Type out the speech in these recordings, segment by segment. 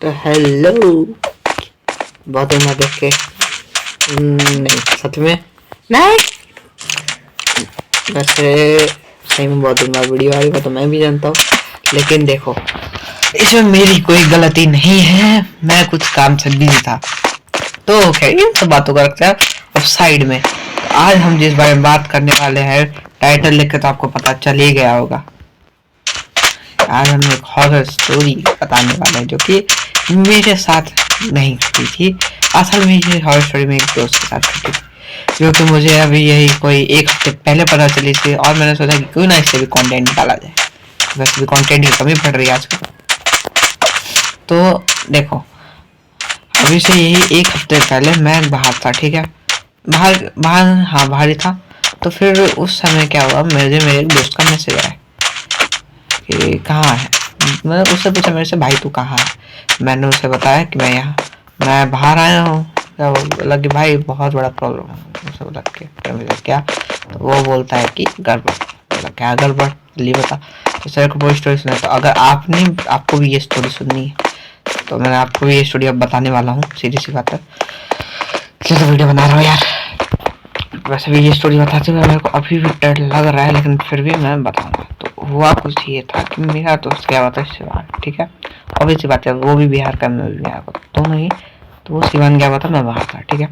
तो हेलो, बहुत दिन में देख के नहीं, सच में नहीं, वैसे सही में बहुत दिन बाद वीडियो आई, वो तो मैं भी जानता हूँ। लेकिन देखो, इसमें मेरी कोई गलती नहीं है, मैं कुछ काम से बिजी था। तो खैर इन सब बातों का रखते हैं अब साइड में। आज हम जिस बारे में बात करने वाले हैं, टाइटल लिख के तो आपको पता चल ही गया होगा। आज हम एक हॉरर स्टोरी बताने वाले हैं जो कि मेरे साथ नहीं घटी थी। असल में ये हॉरर स्टोरी मेरे दोस्त के साथ घटी थी, जो कि मुझे अभी यही कोई एक हफ्ते पहले पता चली थी। और मैंने सोचा कि क्यों ना इससे भी कंटेंट निकाला जाए। वैसे भी कंटेंट की कमी पड़ रही है आजकल। तो देखो, अभी से यही एक हफ्ते पहले मैं बाहर था, ठीक है, बाहर ही था। तो फिर उस समय क्या हुआ, मेरे एक दोस्त का मैसेज आया कि कहाँ है। मैंने उससे पूछा मेरे से, भाई तू कहाँ है। मैंने उसे बताया कि मैं बाहर आया हूँ। क्या बोला कि भाई बहुत बड़ा प्रॉब्लम है। उसे बोला क्या, तो वो बोलता है कि गड़बड़। बोला क्या गड़बड़, जल्दी बता। तो सर को पूरी स्टोरी सुना। तो अगर आपको भी ये स्टोरी सुननी है तो मैं आपको भी ये स्टोरी अब बताने वाला हूँ। सीधी सी बात है, तो वीडियो बना रहा हूँ यार। वैसे भी ये स्टोरी बताते हुए मेरे को अभी भी डर लग रहा है, लेकिन फिर भी मैं बताऊंगा। तो हुआ कुछ ये था कि मेरा दोस्त गया हुआ था सिवान, ठीक है। ऑब्वियस सी बात है, वो भी बिहार का, मैं भी बिहार का, दोनों ही। तो वो सिवान गया हुआ था, मैं बाहर था, ठीक है।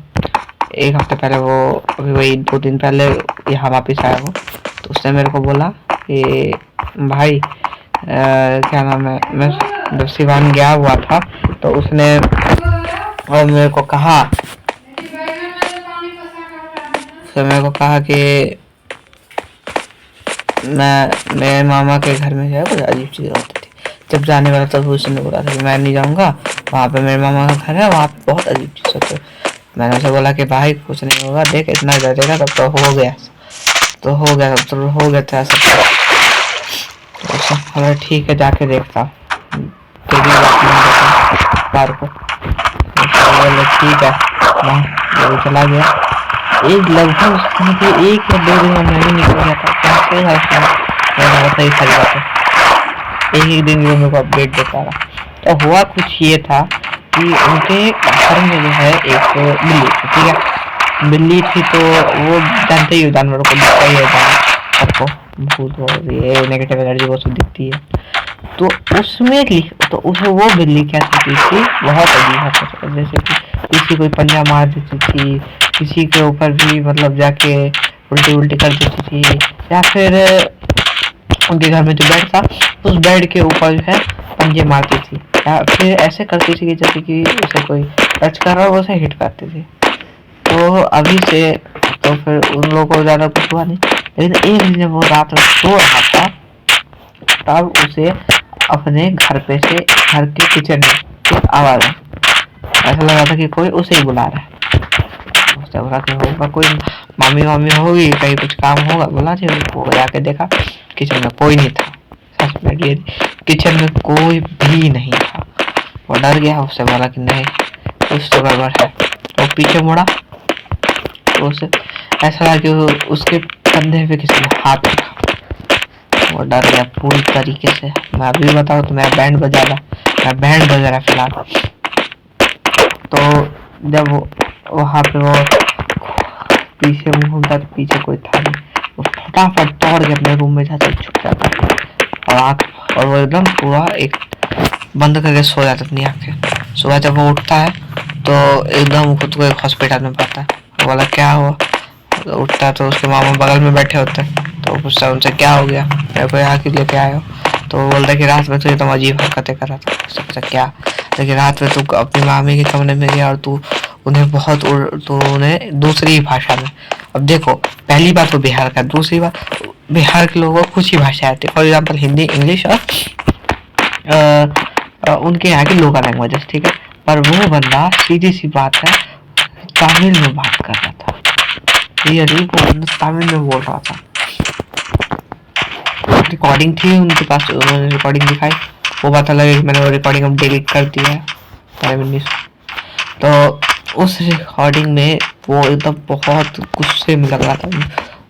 एक हफ्ते पहले वो, अभी वही 2 दिन पहले यहाँ वापिस आया वो। तो उसने मेरे को बोला कि भाई क्या नाम है, मैं जब सिवान गया हुआ था तो उसने और मेरे को कहा कि मैं मेरे मामा के घर में जो कुछ अजीब चीज़ होती थी। जब जाने वाला तब उसने बोला था कि मैं नहीं जाऊँगा, वहाँ पे मेरे मामा का घर है, वहाँ पे बहुत अजीब चीज़ होती है। मैंने उसे बोला कि भाई कुछ नहीं होगा, देख इतना डरेगा तब तो हो गया था सब। तो ठीक है, जाके देखता हूँ, को ठीक है। वहाँ चला गया। एक लगभग मुझे 1 या 2 दिन में मैं भी निकल गया था। सही सारी बात है, एक दिन वो मेरे को अपडेट देता रहा। तो हुआ कुछ ये था कि उनके घर में जो है एक बिल्ली थी, ठीक है। बिल्ली थी तो वो जानते ही जानवरों को दिखता ही है, सबको भूत और ये नेगेटिव एनर्जी वो सब दिखती है। तो उसमें तो उसे वो बिल्ली क्या थी, बहुत अजीब, जैसे कि किसी कोई पंजा मार देती थी, किसी के ऊपर भी मतलब जाके उल्टी कर देती थी, या फिर उनके घर में जो बेड था उस बेड के ऊपर जो है पंजे मारती थी, या फिर ऐसे करती थी कि जैसे कि उसे कोई टच कर रहा हो उसे हिट करती थी। तो अभी से तो फिर उन लोगों को ज़्यादा कुछ हुआ नहीं, लेकिन एक दिन वो रात में सो रहा था तब उसे अपने घर के किचन में एक आवाज़ आई। ऐसा लगा था कि कोई उसे ही बुला रहा है। उसने बोला कि होगा कोई मामी होगी, कहीं कुछ काम होगा। बोला जी, वो जाके देखा किचन में कोई नहीं था। सच में किचन में कोई भी नहीं था। वो डर गया, उससे बोला कि नहीं कुछ तो गड़बड़ है। तो पीछे मुड़ा तो उसे ऐसा लगा कि उसके कंधे पे किसी ने हाथ रखा। वो डर गया पूरी तरीके से। मैं अभी बताऊँ तो मैं बैंड बजा रहा फिलहाल। तो जब वहाँ पे वो पीछे घूमता तो पीछे कोई था नहीं। वो फटाफट दौड़ के अपने रूम में जाकर छुप जाता और वो एकदम पूरा एक बंद करके सो जाता अपनी आँखें। सुबह जब वो उठता है तो एकदम खुद को एक हॉस्पिटल में पाता है। वो बोला क्या हुआ, तो उठता है तो उसके मामा बगल में बैठे होते हैं। तो पूछता है उनसे क्या हो गया, मेरे को यहाँ क्यों लेके आए हो। तो वो बोलता है कि रात में तो एकदम अजीब हरकतें कर रहा था। उससे पूछा क्या, लेकिन रात में तू अपनी मामी के कमरे में गया और तू उन्हें दूसरी भाषा में। अब देखो, पहली बात तो बिहार का, दूसरी बात बिहार के लोगों को कुछ ही भाषा आती है, फॉर एग्जाम्पल हिंदी, इंग्लिश और उनके यहाँ की लोकल लैंग्वेजेस, ठीक है। पर वो बंदा सीधी सी बात है तमिल में बात कर रहा था। रियली वो बंदा तमिल में बोल रहा था। रिकॉर्डिंग थी उनके पास, उन्होंने रिकॉर्डिंग दिखाई। वो बात अलग है कि मैंने वो रिकॉर्डिंग अब डिलीट कर दिया है। तो उस रिकॉर्डिंग में वो एकदम बहुत गुस्से में लग रहा था,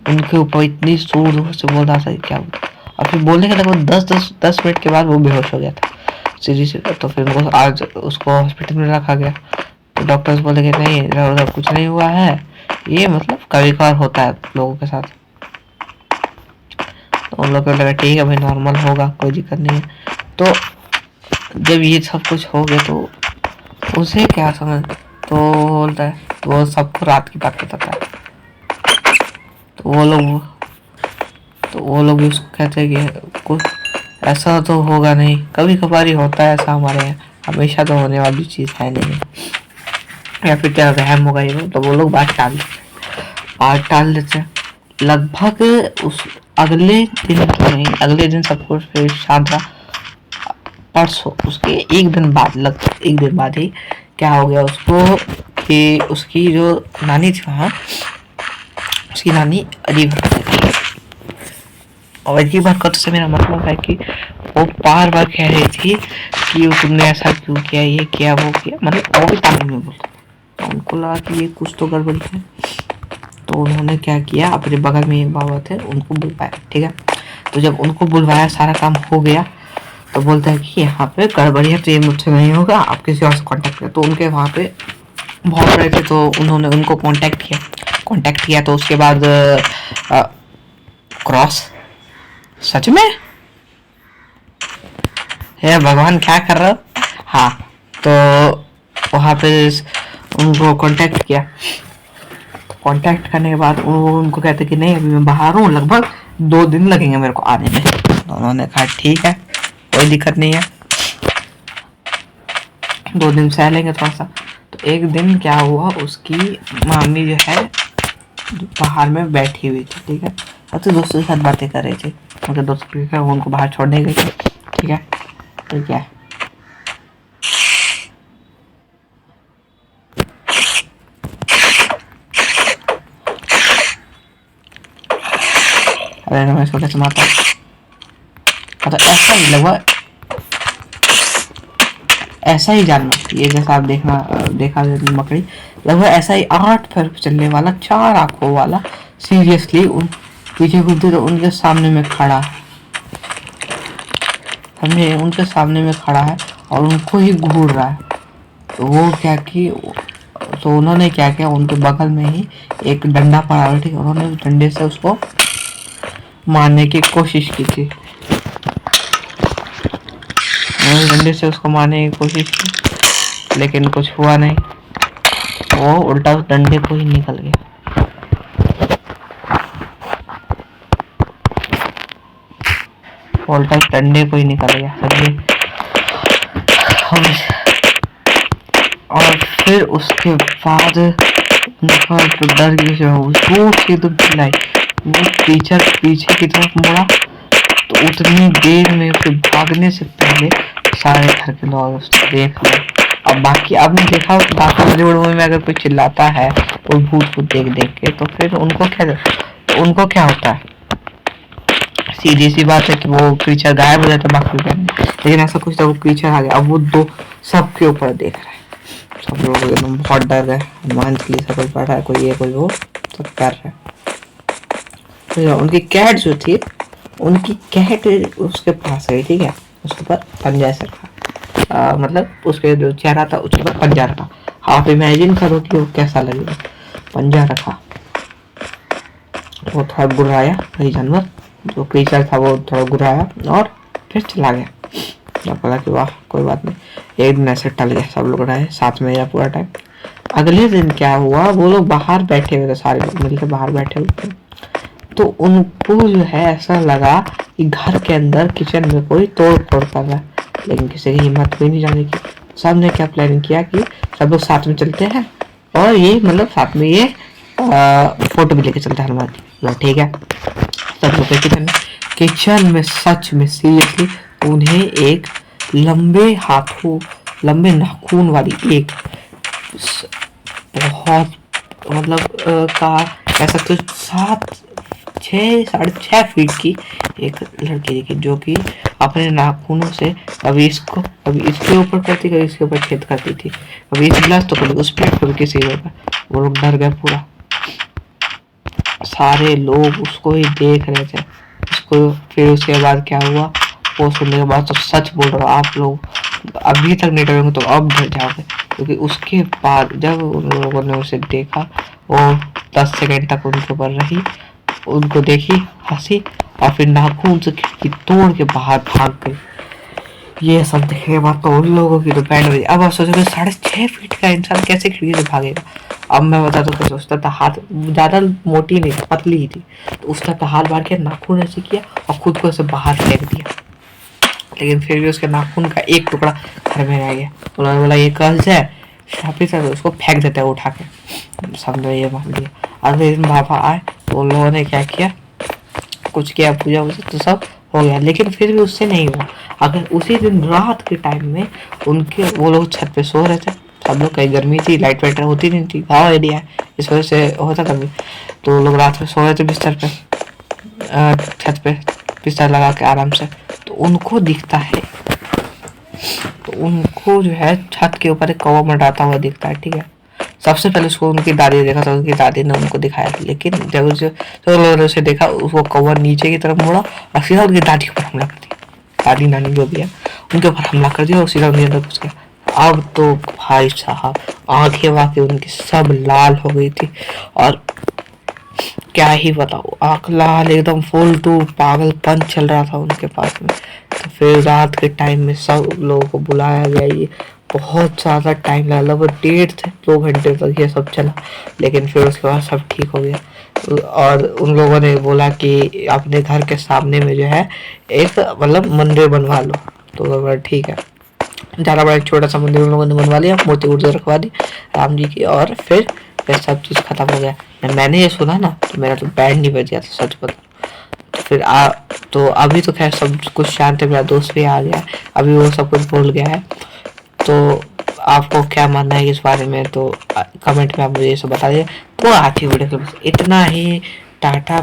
उनके ऊपर इतनी जोर से बोल रहा था क्या। और फिर बोलने के लगभग 10 मिनट के बाद वो बेहोश हो गया था। सीरीज। तो फिर उनको आज उसको हॉस्पिटल में रखा गया। तो डॉक्टर्स बोले कि नहीं, इधर उधर कुछ नहीं हुआ है, ये मतलब कभी कभार होता है लोगों के साथ। तो उन लोगों को लगा ठीक है भाई, नॉर्मल होगा, कोई दिक्कत नहीं है। तो जब ये सब कुछ हो गया तो उसे क्या समझ, तो बोलता है, तो वो सबको रात की बात बताता है। तो वो लोग भी उसको कहते हैं कि कुछ ऐसा तो होगा नहीं, कभी कभार ही होता है ऐसा हमारे यहाँ, हमेशा तो होने वाली चीज़ है नहीं, या फिर क्या वहम होगा ये। तो वो लोग बात टाल देते हैं। लगभग उस अगले दिन तो नहीं, अगले दिन सब कुछ फिर शांत रहा। परसों उसके एक दिन बाद, लगभग एक दिन बाद ही क्या हो गया उसको कि उसकी जो नानी थी वहाँ, उसकी नानी अजीब हरकत की। और अजीब हरकत से मेरा मतलब है कि वो बार बार कह रही थी कि तुमने ऐसा क्यों किया, ये किया वो किया, मतलब वो भी तमिल में बोलता। तो उनको लगा कि ये कुछ तो गड़बड़ी है। तो उन्होंने क्या किया, अपने बगल में एक बाबा थे, उनको बुलवाया। ठीक है, तो जब उनको बुलवाया, सारा काम हो गया, तो बोलता है कि यहाँ पे गड़बड़ी है, तो ये मुझसे नहीं होगा, आप किसी और से कांटेक्ट करें। तो उनके वहाँ पे बहुत रहे थे, तो उन्होंने उनको कांटेक्ट किया। तो उसके बाद क्रॉस, सच में हे भगवान क्या कर रहा हो। हाँ, तो वहाँ पे उनको कांटेक्ट किया। कांटेक्ट करने के बाद उनको कहते कि नहीं, अभी मैं बाहर हूँ, लगभग 2 दिन लगेंगे मेरे को आने में। तो उन्होंने कहा ठीक है, कोई दिक्कत नहीं है, 2 दिन सह लेंगे थोड़ा सा। तो एक दिन क्या हुआ, उसकी मामी जो है बाहर में बैठी हुई थी। ठीक है, अब तो दोस्तों के साथ बातें कर रही थी, उनके दोस्त उनको बाहर छोड़ने गई। ठीक है, तो क्या अरे मैं इसको कैसे मारता हूँ। तो ऐसा ही लगभग ऐसा ही जानवर, ये जैसा आप देखा मकड़ी, लगभग ऐसा ही 8 पैर पे चलने वाला, 4 आंखों वाला, सीरियसली उन पीछे घूमते तो उनके सामने में खड़ा है, समझे, उनके सामने में खड़ा है और उनको ही घूर रहा है। तो वो क्या कि, तो उन्होंने क्या किया, उनके बगल में ही एक डंडा पड़ा हुआ, ठीक है, उन्होंने उस डंडे से उसको मारने की कोशिश की थी। डंडे से उसको मारने की कोशिश की, लेकिन कुछ हुआ नहीं, वो उल्टा उस डंडे को ही निकल गया। उल्टा उस डंडे को ही निकल गया, समझिए। और फिर उसके बाद उनका तो डर गया, जोर से एकदम चिल्लाई। वो पीछे की तरफ मुड़ा, तो उतनी देर में उसे भागने से पहले सारे घर के लोग उसको देख लिया। अब बाकी आपने देखा, बाकी बॉलीवुड मूवी में अगर कोई चिल्लाता है वो भूत को देख के, तो फिर उनको क्या होता है, सीधी सी बात है कि वो क्रीचर गायब हो जाता है बाकी में। लेकिन ऐसा कुछ था, वो क्रीचर आ गया। अब वो दो सबके ऊपर देख रहा है, सब लोग एकदम बहुत डर रहे। हनुमान चालीसा कोई पढ़ रहा है, कोई ये कोई वो, सब कर रहे हैं। तो उनकी कैट जो थी, उनकी कैट उसके पास गई। ठीक है, उसके ऊपर पंजा ऐसा रखा, मतलब उसके जो चेहरा था उसके ऊपर पंजा रखा। आप इमेजिन करो कि वो कैसा लगेगा, पंजा रखा। वो थोड़ा गुर्राया, वही जानवर जो क्रीचर था वो थोड़ा गुर्राया और फिर चला गया। जब बोला कि वाह कोई बात नहीं, एक दिन ऐसे टल गया, सब लोग रहे साथ में या पूरा टाइम। अगले दिन क्या हुआ, वो लोग बाहर बैठे हुए थे, सारे लोग मिलकर बाहर बैठे हुए थे। तो उनको जो है ऐसा लगा कि घर के अंदर किचन में कोई तोड़ फोड़ कर रहा है, लेकिन किसी की हिम्मत हुई नहीं जाने की। सबने क्या प्लानिंग किया कि सब लोग साथ में चलते हैं, और ये मतलब साथ में ये फोटो भी लेके चलते हैं हनुमान जी। ठीक है, सब लोग किचन में सच में सीरियसली उन्हें एक लंबे नाखून वाली एक बहुत मतलब का ऐसा तो 6.5 फीट की एक लड़की देखी, जो कि अपने नाखूनों से कभी इसके ऊपर करती, कभी इसके ऊपर छेद करती थी, कभी इस गिलास तो कभी उस प्लेट, कभी किसी ऊपर। वो लोग डर गए पूरा, सारे लोग उसको ही देख रहे थे उसको। फिर उसके बाद क्या हुआ, वो सुनने के बाद तो सच बोल रहा, आप लोग अभी तक नहीं डरोगे तो अब डर जाओगे, क्योंकि उसके बाद जब उन लोगों ने उसे देखा, वो 10 सेकंड तक उनके ऊपर रही, उनको देखी, हंसी, और फिर नाखून से खिड़की तोड़ के बाहर भाग गई। ये सब देखने के बाद तो उन लोगों की तो बैंड बजी। अब आप सोचोगे 6.5 फीट का इंसान कैसे खिड़की से भागेगा। अब मैं बता दूं कैसे। उसका तो हाथ ज्यादा मोटी नहीं थी, पतली ही थी, तो उसका तो हाथ बांध के नाखून ऐसे किया और खुद को ऐसे बाहर फेंक दिया, लेकिन फिर भी उसके नाखून का एक टुकड़ा घर में रह गया। उन्होंने बोला ये कर्ज है, शापित है, उसको फेंक देते हैं उठा के। समझो ये मान लिया। अगले दिन बाबा आए तो उन लोगों ने क्या किया, कुछ किया, पूजा वूजा तो सब हो गया, लेकिन फिर भी उससे नहीं हुआ। अगर उसी दिन रात के टाइम में उनके वो लोग छत पे सो रहे थे, सब लोग, कहीं गर्मी थी, लाइट वाइट होती नहीं थी, गाँव एरिया है, इस वजह से होता कभी, तो लोग रात में सो रहे थे बिस्तर पे, छत पे बिस्तर लगा के आराम से, तो उनको दिखता है, तो उनको जो है छत के ऊपर एक कौवा मंडराता हुआ दिखता है। ठीक है, सबसे पहले उसको उनकी दादी ने देखा था, उनकी दादी ने उनको दिखाया, लेकिन जब लोगों ने उसे देखा, उसको कौवा नीचे की तरफ मुड़ा और सीधा उनकी दादी के ऊपर हमला कर दिया। दादी नानी जो भी है उनके ऊपर हमला कर दिया और सीधा उनके अंदर घुस गया। अब तो भाई साहब आंखें वाखें उनकी सब लाल हो गई थी, और क्या ही बताओ, आंख लाल एकदम फुल टू पागलपन चल रहा था उनके पास में। तो फिर रात के टाइम में सब लोगों को बुलाया गया। ये बहुत ज़्यादा टाइम लगा, लगभग 1.5 से 2 घंटे तक ये सब चला, लेकिन फिर उसके बाद सब ठीक हो गया। और उन लोगों ने बोला कि अपने घर के सामने में जो है एक मतलब मंदिर बनवा लो, तो ठीक है। ज़्यादा बड़ा छोटा सा मंदिर उन लोगों ने बनवा लिया, मूर्ति वूर्ति रखवा दी राम जी की, और फिर सब चीज़ खत्म हो गया। मैंने ये सुना ना तो मेरा तो बैंड नहीं बज गया था, सच बता। तो फिर तो अभी तो खैर सब कुछ शांत है, मेरा दोस्त भी आ गया, अभी वो सब कुछ भूल गया है। तो आपको क्या मानना है इस बारे में, तो कमेंट में आप मुझे ये सब बता दीजिए। तो आज की वीडियो के बस इतना ही, टाटा।